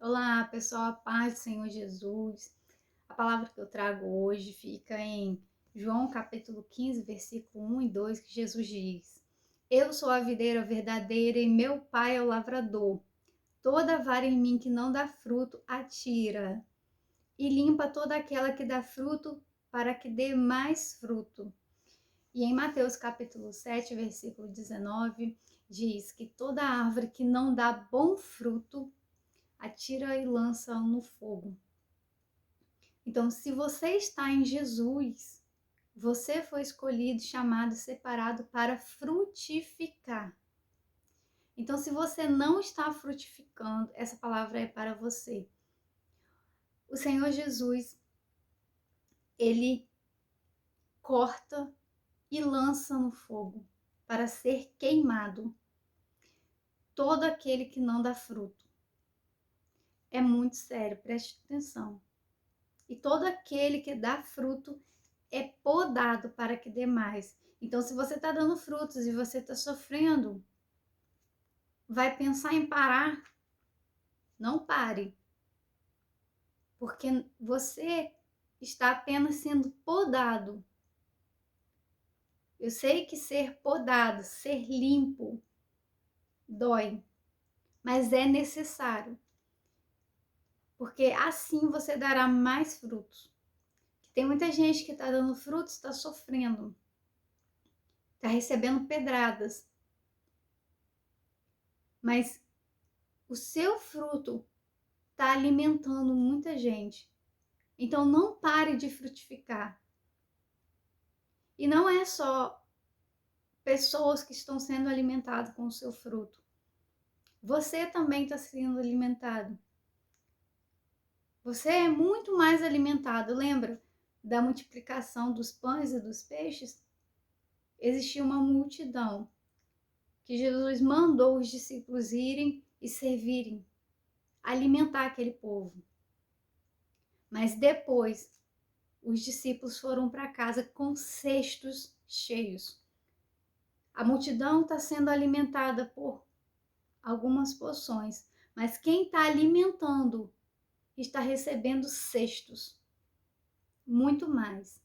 Olá, pessoal, a paz do Senhor Jesus. A palavra que eu trago hoje fica em João capítulo 15, versículo 1 e 2, que Jesus diz: Eu sou a videira verdadeira e meu pai é o lavrador. Toda vara em mim que não dá fruto, atira, e limpa toda aquela que dá fruto, para que dê mais fruto. E em Mateus capítulo 7, versículo 19, diz que toda árvore que não dá bom fruto, atira e lança no fogo. Então, se você está em Jesus, você foi escolhido, chamado, separado para frutificar. Então, se você não está frutificando, essa palavra é para você. O Senhor Jesus, ele corta e lança no fogo para ser queimado todo aquele que não dá fruto. É muito sério, preste atenção. E todo aquele que dá fruto é podado para que dê mais. Então, se você está dando frutos e você está sofrendo, vai pensar em parar? Não pare, porque você está apenas sendo podado. Eu sei que ser podado, ser limpo, dói, mas é necessário, porque assim você dará mais frutos. Tem muita gente que está dando frutos, está sofrendo, está recebendo pedradas, mas o seu fruto está alimentando muita gente. Então não pare de frutificar. E não é só pessoas que estão sendo alimentadas com o seu fruto. Você também está sendo alimentado. Você é muito mais alimentado. Lembra da multiplicação dos pães e dos peixes? Existia uma multidão que Jesus mandou os discípulos irem e servirem, alimentar aquele povo. Mas depois, os discípulos foram para casa com cestos cheios. A multidão está sendo alimentada por algumas porções, mas quem está alimentando está recebendo cestos, muito mais.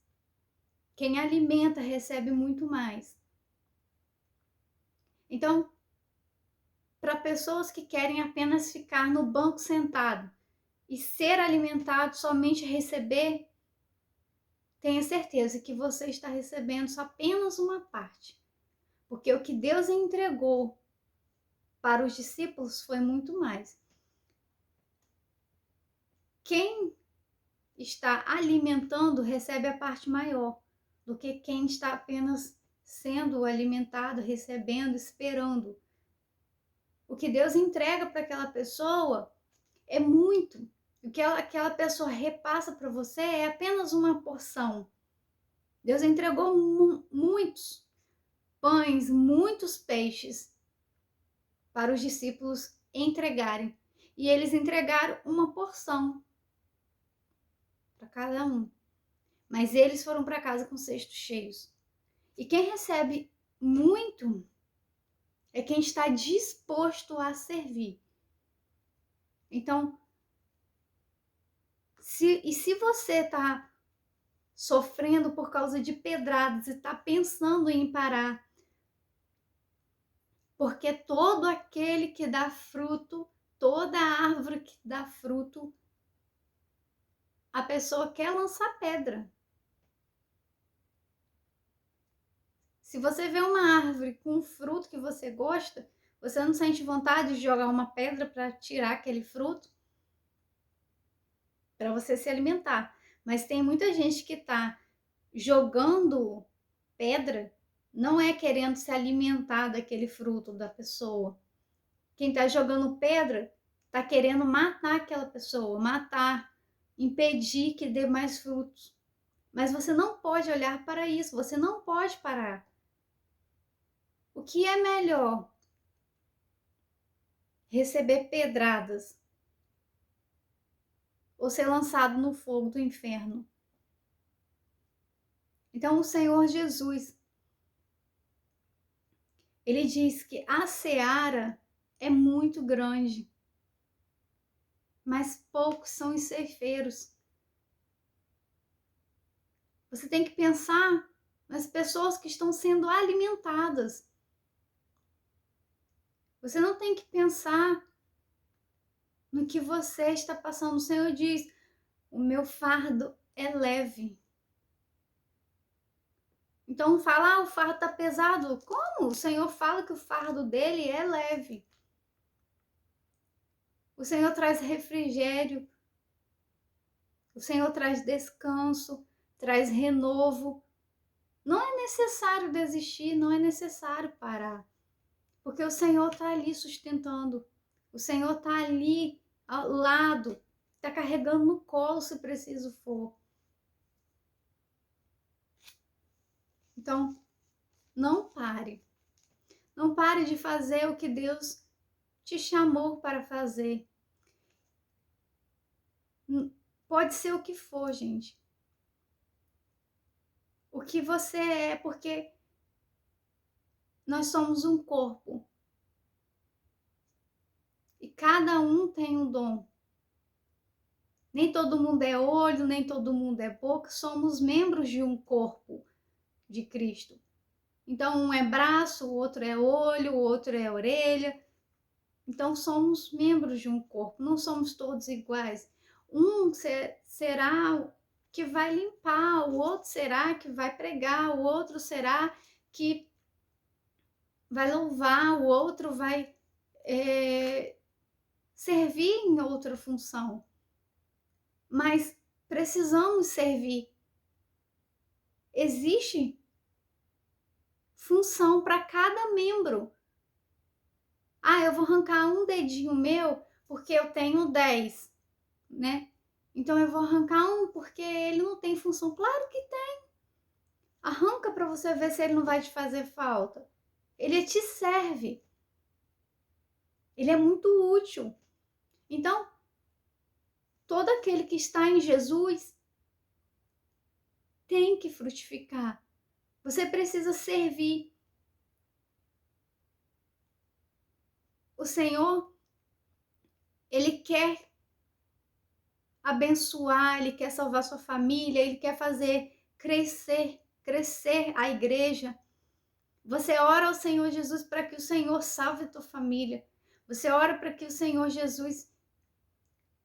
Quem alimenta recebe muito mais. Então, para pessoas que querem apenas ficar no banco sentado e ser alimentado, somente receber, tenha certeza que você está recebendo só apenas uma parte. Porque o que Deus entregou para os discípulos foi muito mais. Quem está alimentando recebe a parte maior do que quem está apenas sendo alimentado, recebendo, esperando. O que Deus entrega para aquela pessoa é muito. O que aquela pessoa repassa para você é apenas uma porção. Deus entregou muitos pães, muitos peixes para os discípulos entregarem. E eles entregaram uma porção para cada um. Mas eles foram para casa com cestos cheios. E quem recebe muito é quem está disposto a servir. Então, se você está sofrendo por causa de pedradas e está pensando em parar, porque todo aquele que dá fruto, toda árvore que dá fruto, a pessoa quer lançar pedra. Se você vê uma árvore com um fruto que você gosta, você não sente vontade de jogar uma pedra para tirar aquele fruto? Para você se alimentar. Mas tem muita gente que está jogando pedra, não é querendo se alimentar daquele fruto da pessoa. Quem está jogando pedra está querendo matar aquela pessoa, matar, impedir que dê mais frutos. Mas você não pode olhar para isso, você não pode parar. O que é melhor? Receber pedradas ou ser lançado no fogo do inferno? Então, o Senhor Jesus, ele diz que a seara é muito grande, mas poucos são os ceifeiros. Você tem que pensar nas pessoas que estão sendo alimentadas. Você não tem que pensar no que você está passando. O Senhor diz: o meu fardo é leve. Então fala, o fardo está pesado. Como? O Senhor fala que o fardo dele é leve. O Senhor traz refrigério. O Senhor traz descanso, traz renovo. Não é necessário desistir, não é necessário parar. Porque o Senhor está ali sustentando. O Senhor está ali ao lado. Está carregando no colo se preciso for. Então, não pare. Não pare de fazer o que Deus te chamou para fazer. Pode ser o que for, gente. O que você é, porque nós somos um corpo. E cada um tem um dom. Nem todo mundo é olho, nem todo mundo é boca. Somos membros de um corpo de Cristo. Então, um é braço, o outro é olho, o outro é orelha. Então, somos membros de um corpo, não somos todos iguais. Um será que vai limpar, o outro será que vai pregar, o outro será que vai louvar, o outro vai servir em outra função. Mas precisamos servir. Existe função para cada membro. Eu vou arrancar um dedinho meu porque eu tenho 10, né? Então eu vou arrancar um porque ele não tem função. Claro que tem. Arranca para você ver se ele não vai te fazer falta. Ele te serve. Ele é muito útil. Então, todo aquele que está em Jesus tem que frutificar. Você precisa servir. O Senhor, Ele quer abençoar, Ele quer salvar sua família, Ele quer fazer crescer a igreja. Você ora ao Senhor Jesus para que o Senhor salve a tua família. Você ora para que o Senhor Jesus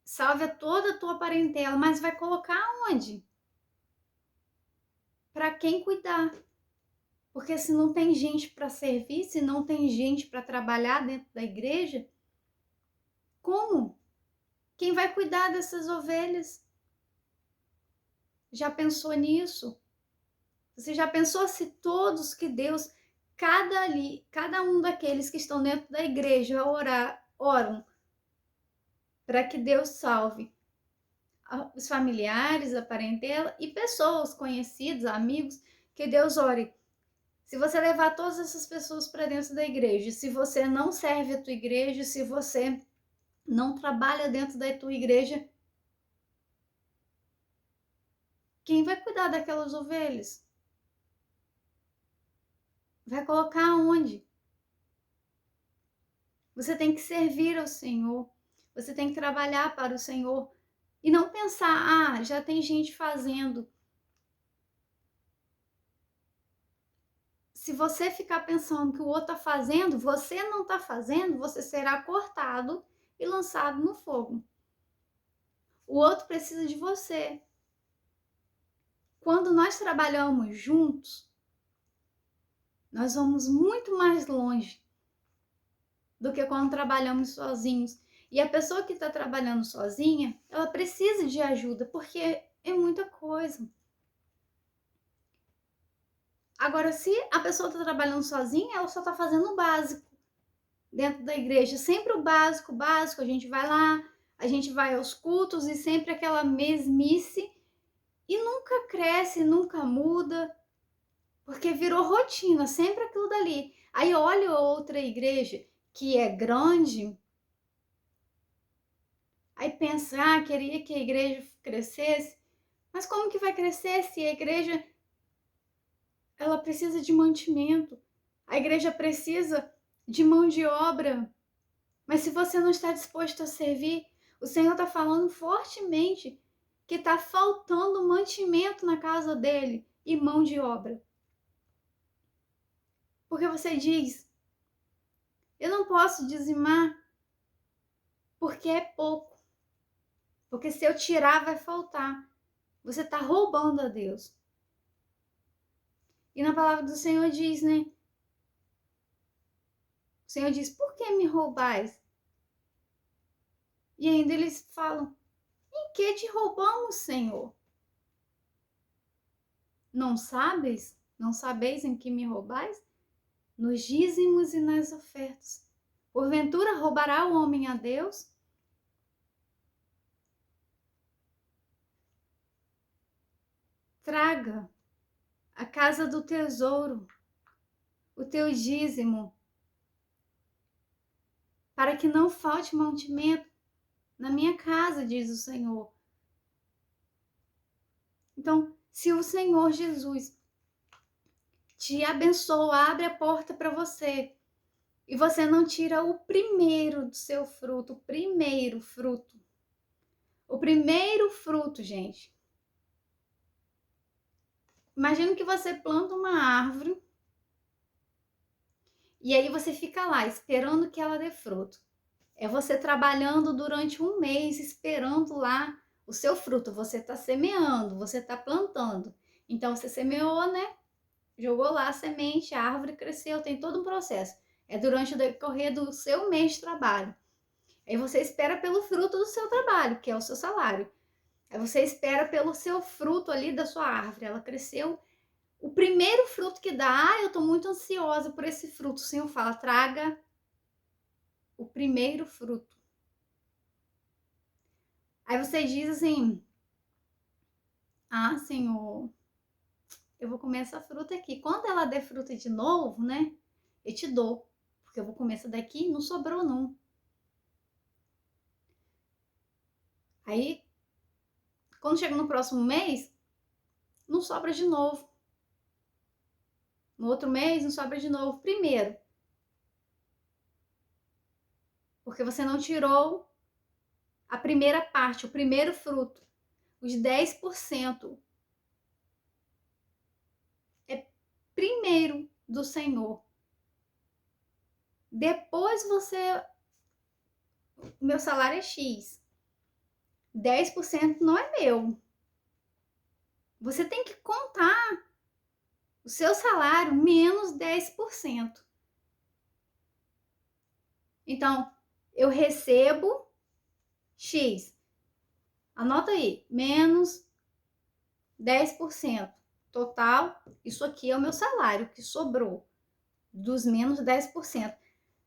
salve toda a tua parentela, mas vai colocar onde? Para quem cuidar. Porque se não tem gente para servir, se não tem gente para trabalhar dentro da igreja, como? Quem vai cuidar dessas ovelhas? Já pensou nisso? Você já pensou se todos que Deus, cada um daqueles que estão dentro da igreja oram para que Deus salve os familiares, a parentela e pessoas conhecidas, amigos, que Deus ore. Se você levar todas essas pessoas para dentro da igreja, se você não serve a tua igreja, se você não trabalha dentro da tua igreja, quem vai cuidar daquelas ovelhas? Vai colocar onde? Você tem que servir ao Senhor. Você tem que trabalhar para o Senhor. E não pensar, já tem gente fazendo. Se você ficar pensando que o outro está fazendo, você não está fazendo, você será cortado e lançado no fogo. O outro precisa de você. Quando nós trabalhamos juntos, nós vamos muito mais longe do que quando trabalhamos sozinhos. E a pessoa que está trabalhando sozinha, ela precisa de ajuda, porque é muita coisa. Agora, se a pessoa está trabalhando sozinha, ela só está fazendo o básico dentro da igreja. Sempre o básico, a gente vai lá, a gente vai aos cultos e sempre aquela mesmice e nunca cresce, nunca muda, porque virou rotina, sempre aquilo dali. Aí olha outra igreja que é grande, aí pensa, queria que a igreja crescesse, mas como que vai crescer se a igreja ela precisa de mantimento, a igreja precisa de mão de obra, mas se você não está disposto a servir, O Senhor está falando fortemente que está faltando mantimento na casa dele e mão de obra. Porque você diz, eu não posso dizimar porque é pouco. Porque se eu tirar vai faltar. Você está roubando a Deus. E na palavra do Senhor diz, né? O Senhor diz, por que me roubais? E ainda eles falam, em que te roubamos, Senhor? Não sabes? Não sabeis em que me roubais? Nos dízimos e nas ofertas. Porventura roubará o homem a Deus? Traga a casa do tesouro, o teu dízimo, para que não falte mantimento na minha casa, diz o Senhor. Então, se o Senhor Jesus te abençoa, abre a porta para você, e você não tira o primeiro do seu fruto, o primeiro fruto. O primeiro fruto, gente. Imagina que você planta uma árvore e aí você fica lá esperando que ela dê fruto. É você trabalhando durante um mês esperando lá o seu fruto. Você está semeando, você está plantando. Então você semeou, né? Jogou lá a semente, a árvore cresceu, tem todo um processo. É durante o decorrer do seu mês de trabalho. Aí você espera pelo fruto do seu trabalho, que é o seu salário. Aí você espera pelo seu fruto ali da sua árvore. Ela cresceu. O primeiro fruto que dá, eu estou muito ansiosa por esse fruto. O Senhor fala, traga o primeiro fruto. Aí você diz assim, ah, Senhor, eu vou comer essa fruta aqui. Quando ela der fruta de novo, né, eu te dou. Porque eu vou comer essa daqui, não sobrou não. Aí, quando chega no próximo mês, não sobra de novo. No outro mês, não sobra de novo. Primeiro, porque você não tirou a primeira parte, o primeiro fruto. Os 10% é primeiro do Senhor. Depois você... Meu salário é X. 10% não é meu. Você tem que contar o seu salário menos 10%. Então, eu recebo X. Anota aí, menos 10%. Total, isso aqui é o meu salário que sobrou dos menos 10%.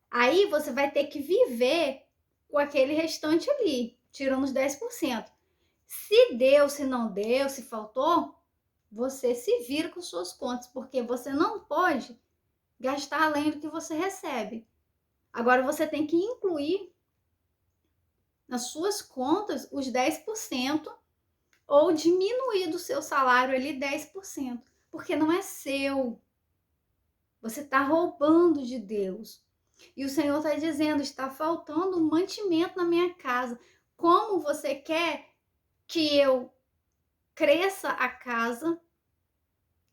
Aí você vai ter que viver com aquele restante ali, tirando os 10%. Se deu, se não deu, se faltou, você se vira com suas contas, porque você não pode gastar além do que você recebe. Agora você tem que incluir nas suas contas os 10% ou diminuir do seu salário ali 10%, porque não é seu. Você está roubando de Deus. E o Senhor está dizendo, está faltando um mantimento na minha casa. Como você quer que eu cresça a casa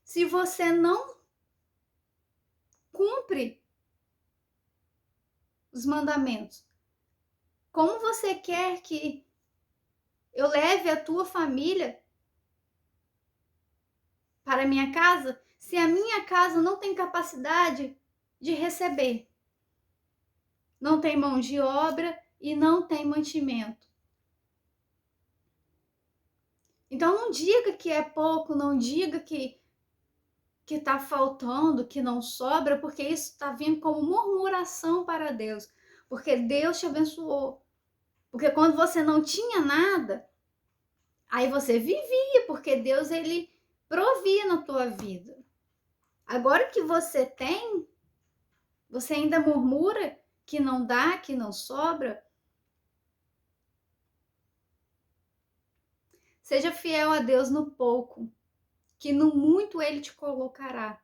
se você não cumpre os mandamentos? Como você quer que eu leve a tua família para a minha casa se a minha casa não tem capacidade de receber? Não tem mão de obra e não tem mantimento. Então não diga que é pouco, não diga que está faltando, que não sobra, porque isso está vindo como murmuração para Deus. Porque Deus te abençoou. Porque quando você não tinha nada, aí você vivia, porque Deus ele provia na tua vida. Agora que você tem, você ainda murmura que não dá, que não sobra. Seja fiel a Deus no pouco, que no muito ele te colocará.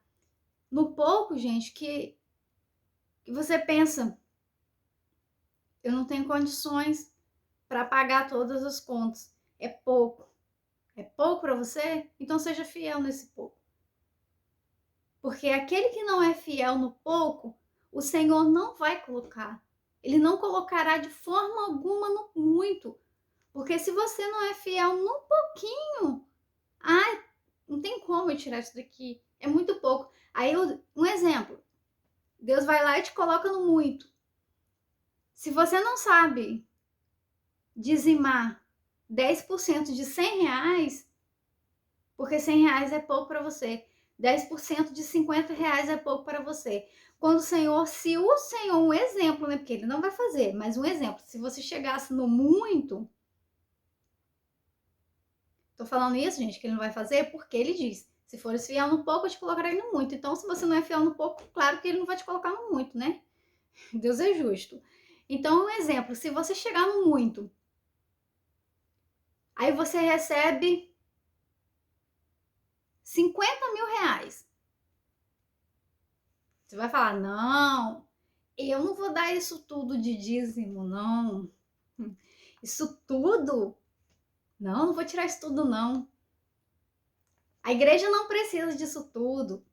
No pouco, gente, que você pensa, eu não tenho condições para pagar todas as contas. É pouco. É pouco para você? Então seja fiel nesse pouco. Porque aquele que não é fiel no pouco, o Senhor não vai colocar. Ele não colocará de forma alguma no muito. Porque se você não é fiel no pouquinho, não tem como eu tirar isso daqui. É muito pouco. Aí, um exemplo. Deus vai lá e te coloca no muito. Se você não sabe dizimar 10% de R$ 100, porque R$ 100 é pouco para você. 10% de R$ 50 é pouco para você. Quando o Senhor, se o Senhor, um exemplo, né? Porque ele não vai fazer, mas um exemplo, se você chegasse no muito, tô falando isso, gente, que ele não vai fazer, porque ele diz, se fores fiel no pouco, eu te colocarei no muito. Então, se você não é fiel no pouco, claro que ele não vai te colocar no muito, né? Deus é justo. Então, um exemplo, se você chegar no muito, aí você recebe R$ 50.000. Você vai falar, não, eu não vou dar isso tudo de dízimo, não. Isso tudo? Não vou tirar isso tudo, não. A igreja não precisa disso tudo.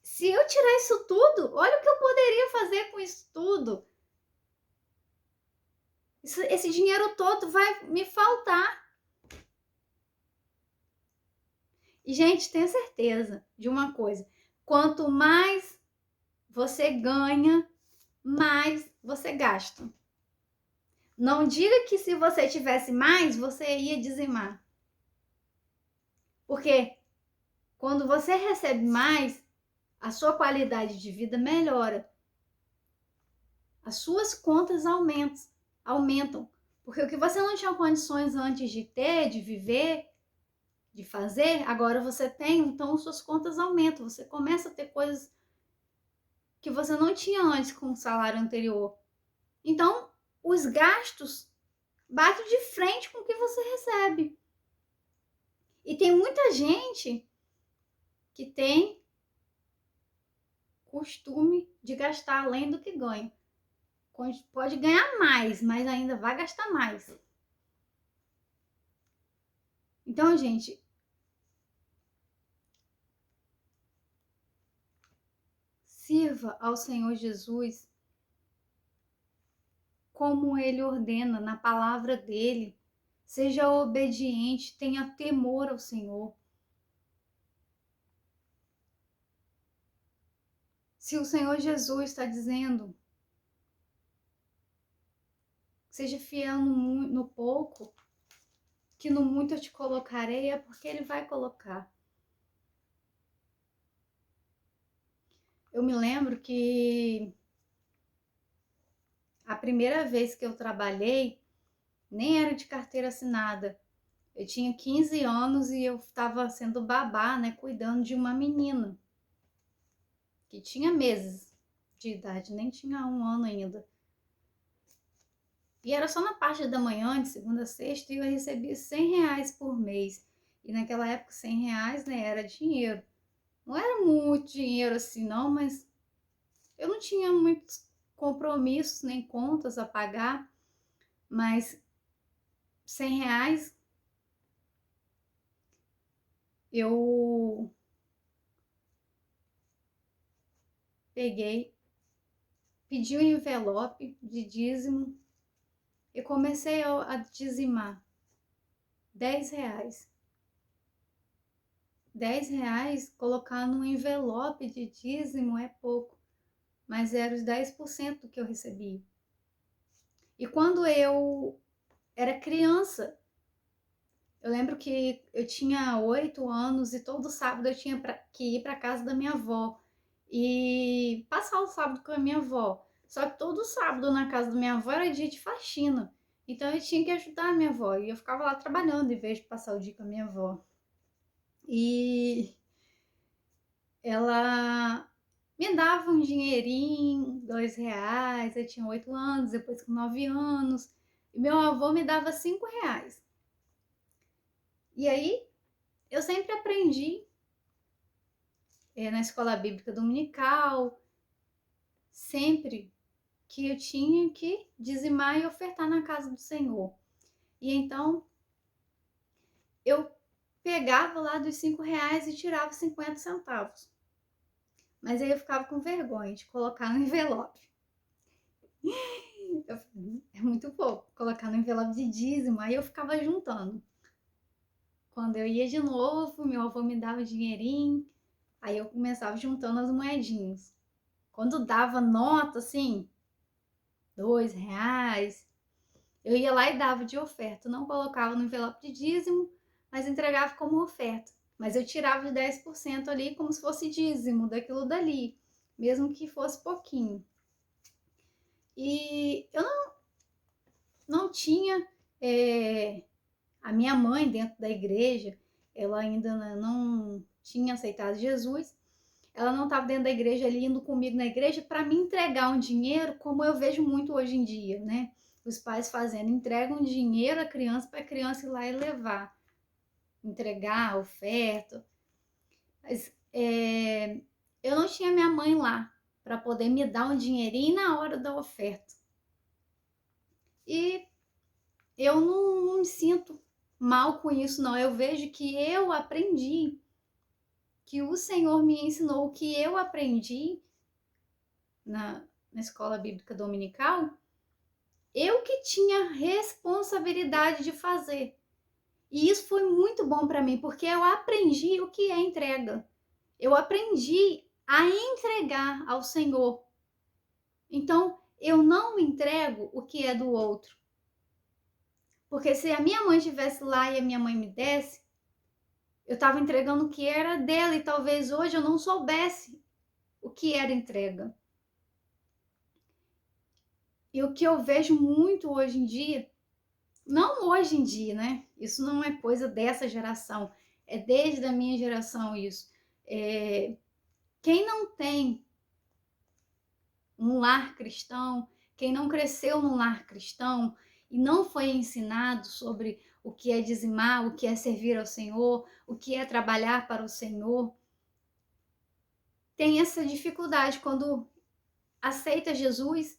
Se eu tirar isso tudo, olha o que eu poderia fazer com isso tudo. Esse dinheiro todo vai me faltar. E, gente, tenha certeza de uma coisa. Quanto mais você ganha, mais você gasta. Não diga que se você tivesse mais, você ia dizimar. Porque quando você recebe mais, a sua qualidade de vida melhora. As suas contas aumentam. Porque o que você não tinha condições antes de ter, de viver, de fazer, agora você tem, então suas contas aumentam. Você começa a ter coisas que você não tinha antes com o salário anterior. Então, os gastos batem de frente com o que você recebe. E tem muita gente que tem costume de gastar além do que ganha. Pode ganhar mais, mas ainda vai gastar mais. Então, gente, sirva ao Senhor Jesus como ele ordena na palavra dele. Seja obediente, tenha temor ao Senhor. Se o Senhor Jesus está dizendo, seja fiel no pouco, que no muito eu te colocarei, é porque ele vai colocar. Eu me lembro que a primeira vez que eu trabalhei, nem era de carteira assinada. Eu tinha 15 anos e eu estava sendo babá, né, cuidando de uma menina que tinha meses de idade, nem tinha 1 ano ainda. E era só na parte da manhã, de segunda a sexta, e eu recebia R$ 100 por mês. E naquela época, R$ 100, né, era dinheiro. Não era muito dinheiro assim, não, mas eu não tinha muitos compromissos nem contas a pagar. Mas R$ 100 eu peguei, pedi um envelope de dízimo e comecei a dizimar R$ 10. R$ 10 colocar num envelope de dízimo é pouco, mas era os 10% que eu recebi. E quando eu era criança, eu lembro que eu tinha 8 anos e todo sábado eu tinha que ir para casa da minha avó e passar o sábado com a minha avó. Só que todo sábado na casa da minha avó era dia de faxina. Então eu tinha que ajudar a minha avó e eu ficava lá trabalhando em vez de passar o dia com a minha avó. E ela me dava um dinheirinho, R$ 2, eu tinha 8 anos, depois com 9 anos, e meu avô me dava R$ 5. E aí eu sempre aprendi na escola bíblica dominical, sempre que eu tinha que dizimar e ofertar na casa do Senhor. E então eu pegava lá dos R$ 5 e tirava 50 centavos. Mas aí eu ficava com vergonha de colocar no envelope. É muito pouco colocar no envelope de dízimo, aí eu ficava juntando. Quando eu ia de novo, meu avô me dava dinheirinho, aí eu começava juntando as moedinhas. Quando dava nota, assim, R$ 2, eu ia lá e dava de oferta. Não colocava no envelope de dízimo, mas entregava como oferta. Mas eu tirava de 10% ali como se fosse dízimo daquilo dali, mesmo que fosse pouquinho. E eu não tinha a minha mãe dentro da igreja, ela ainda não tinha aceitado Jesus, ela não estava dentro da igreja ali indo comigo na igreja para me entregar um dinheiro, como eu vejo muito hoje em dia, né? Os pais fazendo, entregam dinheiro à criança para a criança ir lá e levar, entregar a oferta. Mas eu não tinha minha mãe lá para poder me dar um dinheirinho na hora da oferta. E eu não me sinto mal com isso, não. Eu vejo que eu aprendi, que o Senhor me ensinou, o que eu aprendi na escola bíblica dominical, eu que tinha responsabilidade de fazer. E isso foi muito bom para mim, porque eu aprendi o que é entrega. Eu aprendi a entregar ao Senhor. Então, eu não entrego o que é do outro. Porque se a minha mãe estivesse lá e a minha mãe me desse, eu estava entregando o que era dela e talvez hoje eu não soubesse o que era entrega. E o que eu vejo muito hoje em dia, não hoje em dia, né? Isso não é coisa dessa geração, é desde a minha geração isso. Quem não tem um lar cristão, quem não cresceu num lar cristão e não foi ensinado sobre o que é dizimar, o que é servir ao Senhor, o que é trabalhar para o Senhor, tem essa dificuldade quando aceita Jesus,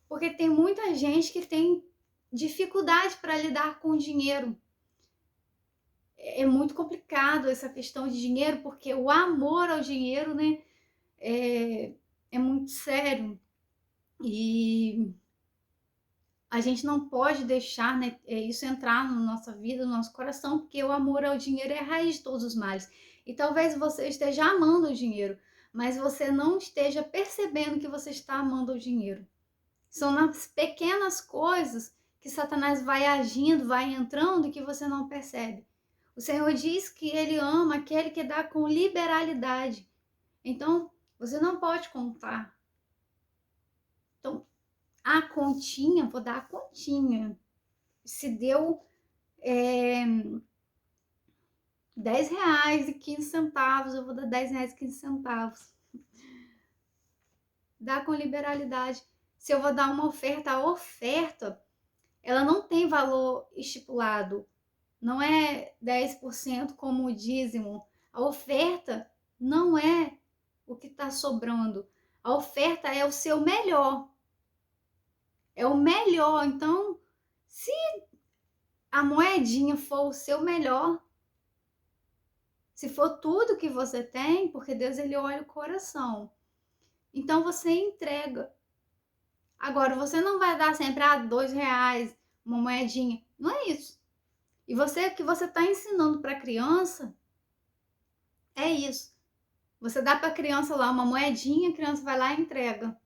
porque tem muita gente que tem dificuldade para lidar com o dinheiro. É muito complicado essa questão de dinheiro, porque o amor ao dinheiro, né, é muito sério. E a gente não pode deixar, né, isso entrar na nossa vida, no nosso coração, porque o amor ao dinheiro é a raiz de todos os males. E talvez você esteja amando o dinheiro, mas você não esteja percebendo que você está amando o dinheiro. São nas pequenas coisas que Satanás vai agindo, vai entrando e que você não percebe. O Senhor diz que ele ama aquele que dá com liberalidade. Então, você não pode contar. Então, a continha, vou dar a continha. Se deu R$ 10,15, eu vou dar R$ 10,15. Dá com liberalidade. Se eu vou dar uma oferta, a oferta, ela não tem valor estipulado. Não é 10% como o dízimo. A oferta não é o que está sobrando. A oferta é o seu melhor. É o melhor. Então, se a moedinha for o seu melhor, se for tudo que você tem, porque Deus ele olha o coração. Então você entrega. Agora, você não vai dar sempre R$ 2, uma moedinha. Não é isso. E você, o que você está ensinando para a criança é isso. Você dá para a criança lá uma moedinha, a criança vai lá e entrega.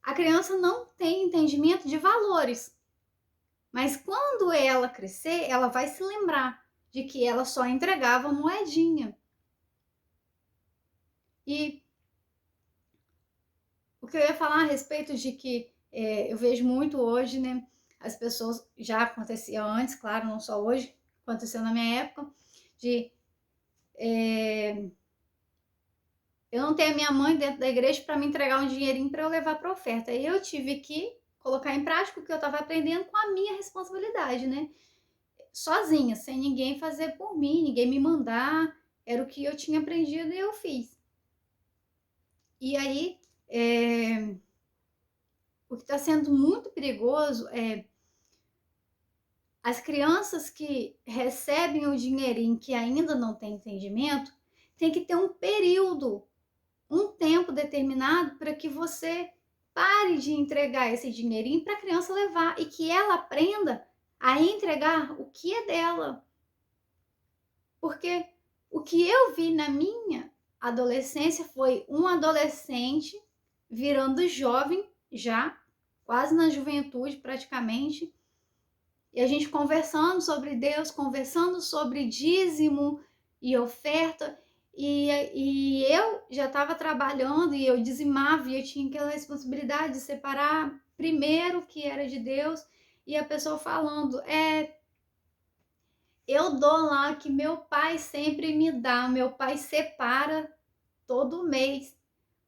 A criança não tem entendimento de valores. Mas quando ela crescer, ela vai se lembrar de que ela só entregava moedinha. E o que eu ia falar a respeito de que eu vejo muito hoje, né? As pessoas, já acontecia antes, claro, não só hoje, aconteceu na minha época, de eu não tenho a minha mãe dentro da igreja para me entregar um dinheirinho para eu levar para a oferta. E eu tive que colocar em prática o que eu estava aprendendo com a minha responsabilidade, né? Sozinha, sem ninguém fazer por mim, ninguém me mandar. Era o que eu tinha aprendido e eu fiz. E aí, o que está sendo muito perigoso é as crianças que recebem o dinheirinho que ainda não têm entendimento, tem que ter um período, um tempo determinado para que você pare de entregar esse dinheirinho para a criança levar e que ela aprenda a entregar o que é dela. Porque o que eu vi na minha adolescência foi um adolescente virando jovem já, quase na juventude praticamente, e a gente conversando sobre Deus, conversando sobre dízimo e oferta, e eu já estava trabalhando e eu dizimava e eu tinha aquela responsabilidade de separar primeiro o que era de Deus, e a pessoa falando, eu dou lá que meu pai sempre me dá, meu pai separa todo mês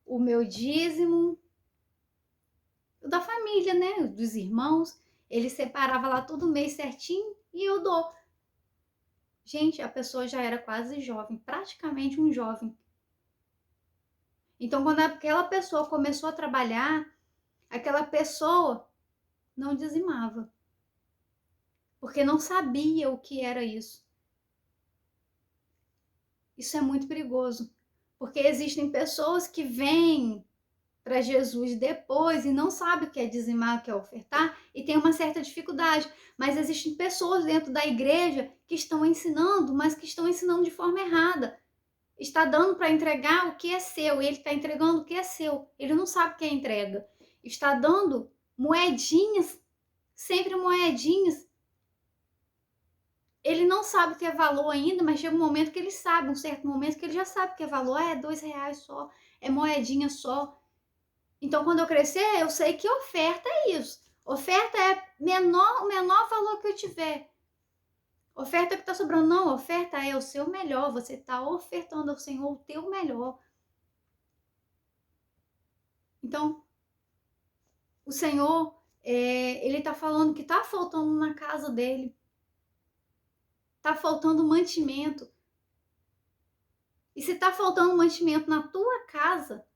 o meu dízimo da família, né, dos irmãos, ele separava lá todo mês certinho e eu dou. Gente, a pessoa já era quase jovem, praticamente um jovem. Então, quando aquela pessoa começou a trabalhar, aquela pessoa não dizimava, porque não sabia o que era isso. Isso é muito perigoso, porque existem pessoas que vêm para Jesus depois e não sabem o que é dizimar, o que é ofertar, e tem uma certa dificuldade. Mas existem pessoas dentro da igreja que estão ensinando, mas que estão ensinando de forma errada. Está dando para entregar o que é seu, e ele está entregando o que é seu. Ele não sabe o que é entrega. Está dando moedinhas, sempre moedinhas. Ele não sabe o que é valor ainda, mas chega um momento que ele sabe, um certo momento que ele já sabe o que é valor. É R$ 2 só, é moedinha só. Então, quando eu crescer, eu sei que oferta é isso. Oferta é o menor valor que eu tiver. Oferta que está sobrando. Não, oferta é o seu melhor. Você está ofertando ao Senhor o teu melhor. Então, o Senhor, ele está falando que está faltando na casa dele. Está faltando mantimento. E se está faltando mantimento na tua casa,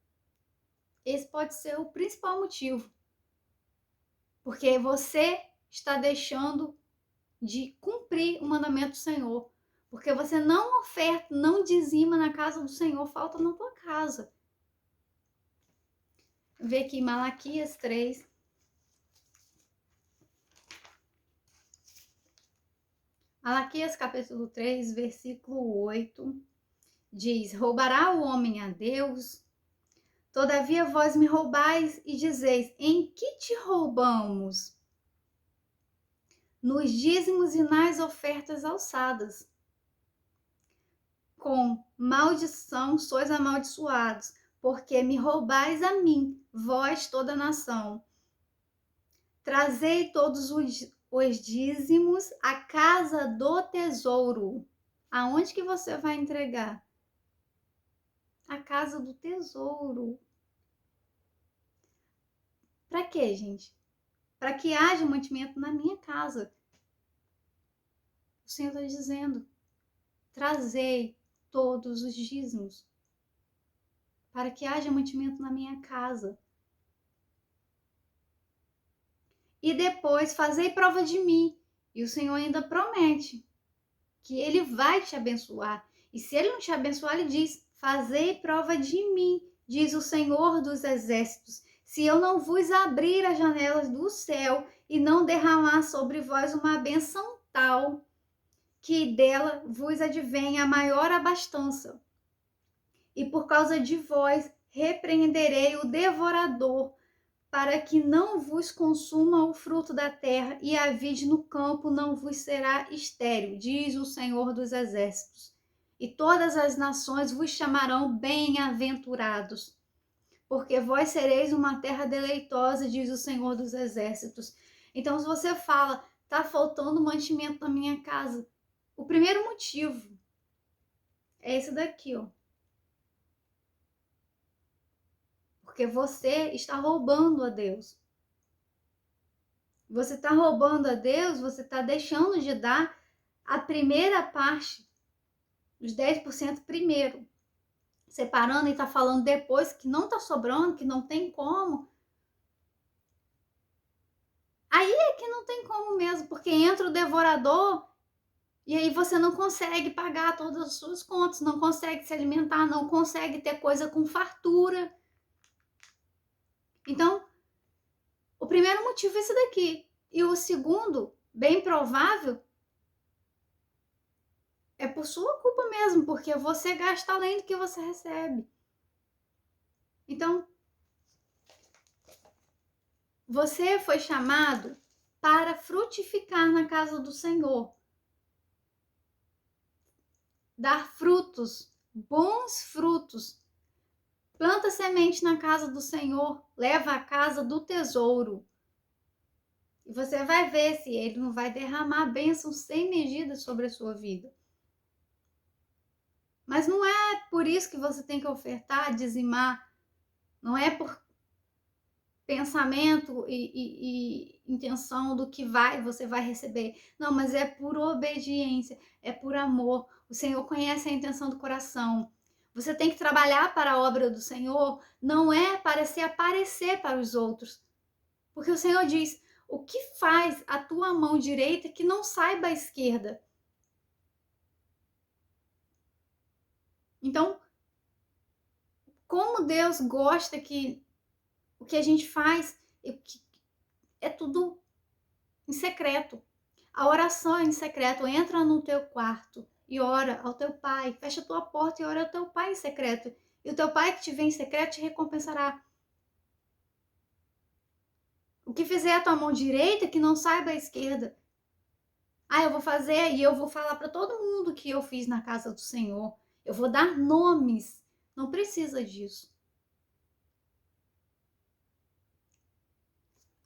esse pode ser o principal motivo. Porque você está deixando de cumprir o mandamento do Senhor. Porque você não oferta, não dizima na casa do Senhor, falta na tua casa. Vê aqui Malaquias 3. Malaquias capítulo 3, versículo 8, diz: roubará o homem a Deus? Todavia vós me roubais e dizeis: em que te roubamos? Nos dízimos e nas ofertas alçadas. Com maldição sois amaldiçoados, porque me roubais a mim, vós toda a nação. Trazei todos os dízimos à casa do tesouro. Aonde que você vai entregar? A casa do tesouro. Para quê, gente? Para que haja mantimento na minha casa. O Senhor está dizendo: trazei todos os dízimos para que haja mantimento na minha casa. E depois fazei prova de mim. E o Senhor ainda promete que ele vai te abençoar. E se ele não te abençoar, ele diz: fazei prova de mim, diz o Senhor dos exércitos, se eu não vos abrir as janelas do céu e não derramar sobre vós uma bênção tal, que dela vos advenha a maior abastança. E por causa de vós repreenderei o devorador, para que não vos consuma o fruto da terra, e a vide no campo não vos será estéril, diz o Senhor dos exércitos. E todas as nações vos chamarão bem-aventurados, porque vós sereis uma terra deleitosa, diz o Senhor dos exércitos. Então, se você fala, tá faltando mantimento na minha casa, o primeiro motivo é esse daqui, ó. Porque você está roubando a Deus. Você está roubando a Deus, você está deixando de dar a primeira parte, os 10% primeiro. Separando e está falando depois que não está sobrando, que não tem como. Aí é que não tem como mesmo, porque entra o devorador e aí você não consegue pagar todas as suas contas, não consegue se alimentar, não consegue ter coisa com fartura. Então, o primeiro motivo é esse daqui. E o segundo, bem provável, é por sua culpa mesmo, porque você gasta além do que você recebe. Então, você foi chamado para frutificar na casa do Senhor. Dar frutos, bons frutos. Planta semente na casa do Senhor, leva à casa do tesouro. E você vai ver se ele não vai derramar bênçãos sem medida sobre a sua vida. Mas não é por isso que você tem que ofertar, dizimar. Não é por pensamento e intenção do que você vai receber. Não, mas é por obediência, é por amor. O Senhor conhece a intenção do coração. Você tem que trabalhar para a obra do Senhor, não é para se aparecer para os outros. Porque o Senhor diz, o que faz a tua mão direita que não saiba a esquerda? Então, como Deus gosta que o que a gente faz é tudo em secreto. A oração é em secreto. Entra no teu quarto e ora ao teu pai. Fecha a tua porta e ora ao teu pai em secreto. E o teu pai que te vê em secreto te recompensará. O que fizer a tua mão direita, que não saiba a esquerda. Eu vou fazer e eu vou falar para todo mundo que eu fiz na casa do Senhor. Eu vou dar nomes. Não precisa disso.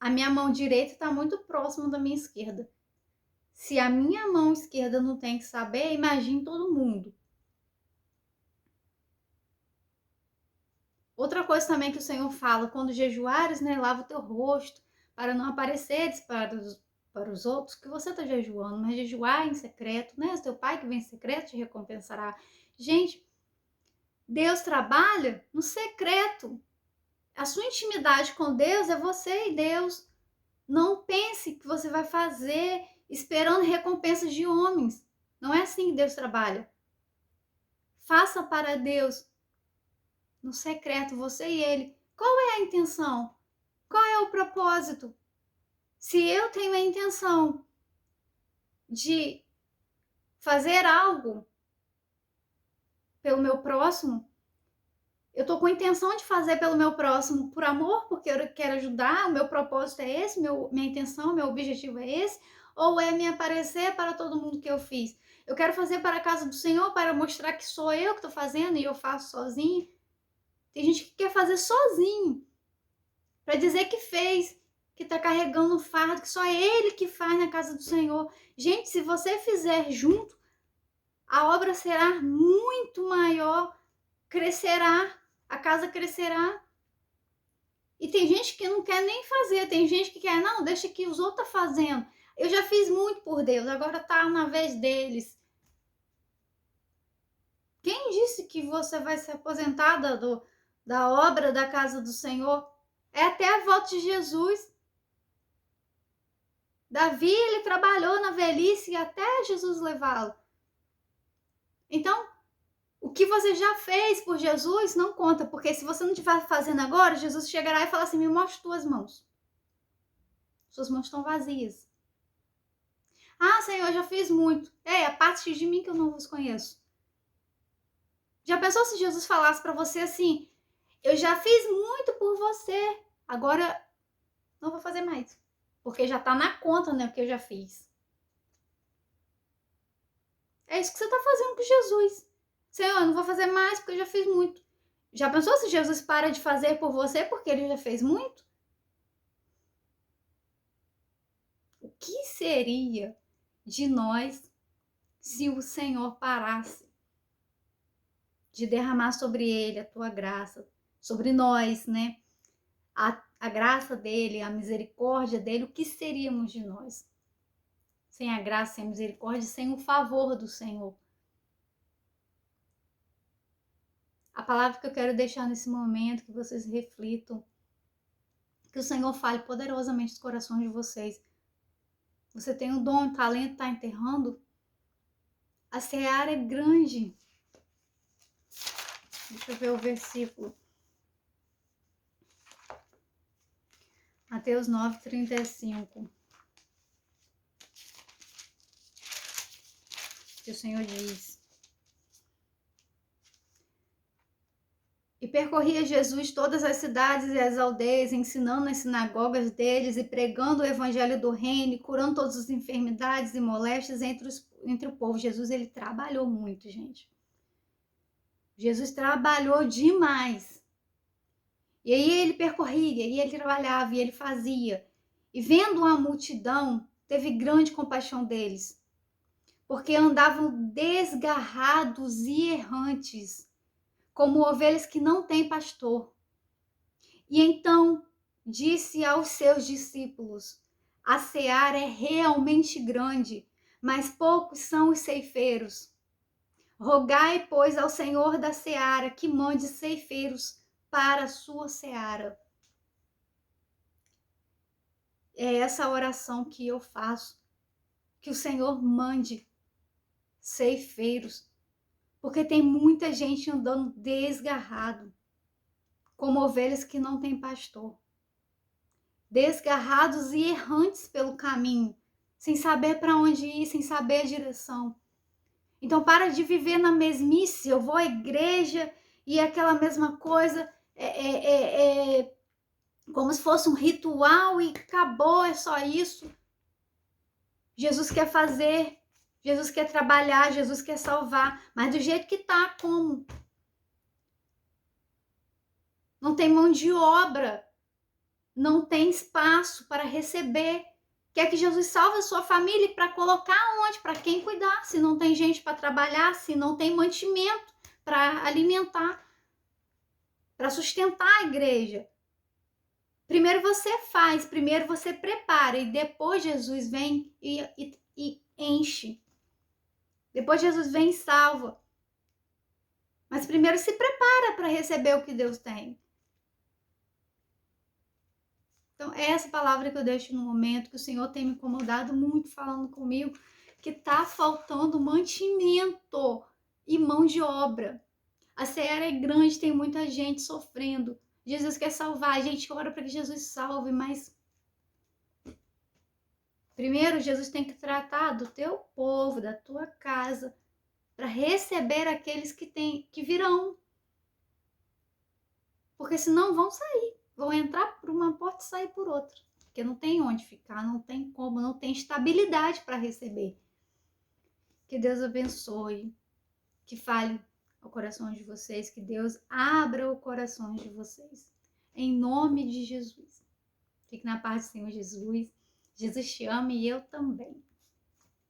A minha mão direita está muito próxima da minha esquerda. Se a minha mão esquerda não tem que saber, imagine todo mundo. Outra coisa também que o Senhor fala, quando jejuares, né, lava o teu rosto, para não apareceres para os outros que você está jejuando, mas jejuar em secreto, né? O teu pai que vem em secreto te recompensará. Gente, Deus trabalha no secreto. A sua intimidade com Deus é você e Deus. Não pense que você vai fazer esperando recompensas de homens. Não é assim que Deus trabalha. Faça para Deus no secreto, você e ele. Qual é a intenção? Qual é o propósito? Se eu tenho a intenção de fazer algo pelo meu próximo, eu tô com a intenção de fazer pelo meu próximo por amor, porque eu quero ajudar, o meu propósito é esse, minha intenção, meu objetivo é esse, ou é me aparecer para todo mundo que eu fiz? Eu quero fazer para a casa do Senhor para mostrar que sou eu que estou fazendo e eu faço sozinho. Tem gente que quer fazer sozinho, para dizer que fez, que está carregando um fardo que só é ele que faz na casa do Senhor. Gente, se você fizer junto, a obra será muito maior, crescerá, a casa crescerá. E tem gente que não quer nem fazer, tem gente que quer, não, deixa que os outros estão fazendo. Eu já fiz muito por Deus, agora está na vez deles. Quem disse que você vai ser aposentada da obra da casa do Senhor? É até a volta de Jesus. Davi, ele trabalhou na velhice até Jesus levá-lo. Então, o que você já fez por Jesus não conta, porque se você não estiver fazendo agora, Jesus chegará e falar assim, me mostra tuas mãos. Suas mãos estão vazias. Senhor, eu já fiz muito. A parte de mim que eu não vos conheço. Já pensou se Jesus falasse para você assim, eu já fiz muito por você, agora não vou fazer mais. Porque já tá na conta, né, o que eu já fiz. É isso que você tá fazendo com Jesus. Senhor, eu não vou fazer mais porque eu já fiz muito. Já pensou se Jesus para de fazer por você porque ele já fez muito? O que seria de nós se o Senhor parasse de derramar sobre ele a tua graça, sobre nós, né? A graça dele, a misericórdia dele, o que seríamos de nós? Sem a graça, sem a misericórdia, sem o favor do Senhor. A palavra que eu quero deixar nesse momento, que vocês reflitam, Que o Senhor fale poderosamente nos corações de vocês. Você tem um dom, um talento, está enterrando? A seara é grande. Deixa eu ver o versículo. Mateus 9:35. Que o Senhor diz: E percorria Jesus todas as cidades e as aldeias, ensinando nas sinagogas deles e pregando o evangelho do reino, e curando todas as enfermidades e moléstias entre o povo. Jesus, ele trabalhou muito, gente. Jesus trabalhou demais. E aí ele percorria, e ele trabalhava, e ele fazia. E vendo a multidão, teve grande compaixão deles, porque andavam desgarrados e errantes, como ovelhas que não têm pastor. E então disse aos seus discípulos: a seara é realmente grande, mas poucos são os ceifeiros. Rogai, pois, ao Senhor da seara que mande ceifeiros para a sua seara. É essa oração que eu faço, que o Senhor mande ceifeiros, porque tem muita gente andando desgarrado, como ovelhas que não têm pastor, desgarrados e errantes pelo caminho, sem saber para onde ir, sem saber a direção. Então para de viver na mesmice, eu vou à igreja e aquela mesma coisa é como se fosse um ritual e acabou, é só isso. Jesus quer fazer, Jesus quer trabalhar, Jesus quer salvar, mas do jeito que tá, como? Não tem mão de obra, não tem espaço para receber. Quer que Jesus salve a sua família para colocar onde? Para quem cuidar? Se não tem gente para trabalhar, se não tem mantimento para alimentar, para sustentar a igreja. Primeiro você faz, primeiro você prepara e depois Jesus vem e enche. Depois Jesus vem e salva. Mas primeiro se prepara para receber o que Deus tem. Então, é essa palavra que eu deixo no momento, que o Senhor tem me incomodado muito falando comigo, que tá faltando mantimento e mão de obra. A seara é grande, tem muita gente sofrendo. Jesus quer salvar, a gente ora para que Jesus salve, mas primeiro Jesus tem que tratar do teu povo, da tua casa, para receber aqueles que virão. Porque senão vão sair, vão entrar por uma porta e sair por outra. Porque não tem onde ficar, não tem como, não tem estabilidade para receber. Que Deus abençoe, que fale ao coração de vocês, que Deus abra o coração de vocês. Em nome de Jesus. Fique na paz do Senhor Jesus. Jesus te ama e eu também.